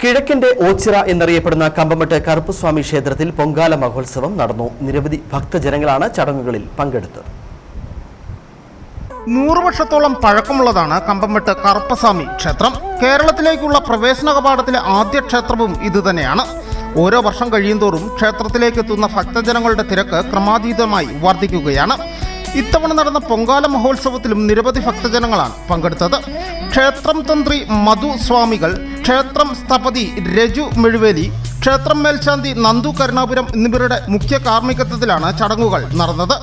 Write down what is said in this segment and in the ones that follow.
കിഴക്കിന്റെ ഓച്ചിറ എന്നറിയപ്പെടുന്ന കമ്പമട്ട് കറുപ്പസ്വാമി ക്ഷേത്രത്തിൽ പൊങ്കാല മഹോത്സവം നടന്നു. നിരവധി ഭക്തജനങ്ങളാണ് ചടങ്ങുകളിൽ പങ്കെടുത്തത്. 100 വർഷത്തോളം പഴക്കമുള്ളതാണ് കമ്പമട്ട് കറുപ്പസ്വാമി ക്ഷേത്രം. കേരളത്തിലേക്കുള്ള പ്രവേശന കവാടത്തിലെ ആദ്യ ക്ഷേത്രവും ഇതുതന്നെയാണ്. ഓരോ വർഷം കഴിയുന്തോറും ക്ഷേത്രത്തിലേക്ക് എത്തുന്ന ഭക്തജനങ്ങളുടെ തിരക്ക് ക്രമാതീതമായി വർദ്ധിക്കുകയാണ്. ഇത്തവണ നടന്ന പൊങ്കാല മഹോത്സവത്തിലും നിരവധി ഭക്തജനങ്ങളാണ് പങ്കെടുത്തത്. ക്ഷേത്രം തന്ത്രി മധു സ്വാമികൾ, ക്ഷേത്രം സ്ഥപതി രജു മെഴുവേലി, ക്ഷേത്രം മേൽശാന്തി നന്ദു കരുണാപുരം എന്നിവരുടെ മുഖ്യ കാർമ്മികത്വത്തിലാണ് ചടങ്ങുകൾ നടന്നത്.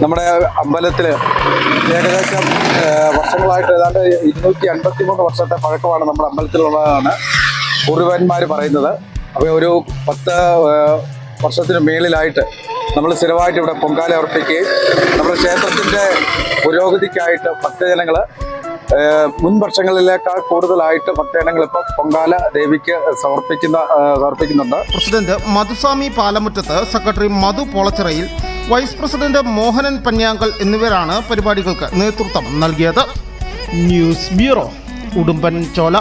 നമ്മുടെ അമ്പലത്തിൽ ഏകദേശം വർഷങ്ങളായിട്ട് ഏതാണ്ട് 253 വർഷത്തെ പഴക്കമാണ് നമ്മുടെ അമ്പലത്തിലുള്ളതാണ് പൂർവ്വന്മാർ പറയുന്നത്. അപ്പോൾ ഒരു 10 വർഷത്തിന് മേളിലായിട്ട് നമ്മൾ സ്ഥിരമായിട്ട് ഇവിടെ പൊങ്കാല അർപ്പിക്കുകയും നമ്മുടെ ക്ഷേത്രത്തിൻ്റെ പുരോഗതിക്കായിട്ട് ഭക്തജനങ്ങൾ മുൻ വർഷങ്ങളിലേക്കാൾ കൂടുതലായിട്ട് ഭക്തജനങ്ങൾ ഇപ്പോൾ പൊങ്കാല ദേവിക്ക് സമർപ്പിക്കുന്നുണ്ട്. പ്രസിഡന്റ് മധുസ്വാമി പാലമുറ്റത്ത്, സെക്രട്ടറി മധു പോളച്ചിറയിൽ, വൈസ് പ്രസിഡന്റ് മോഹനൻ പന്യാങ്കൽ എന്നിവരാണ് പരിപാടികൾക്ക് നേതൃത്വം നൽകിയത്. News bureau, Udumbanchola.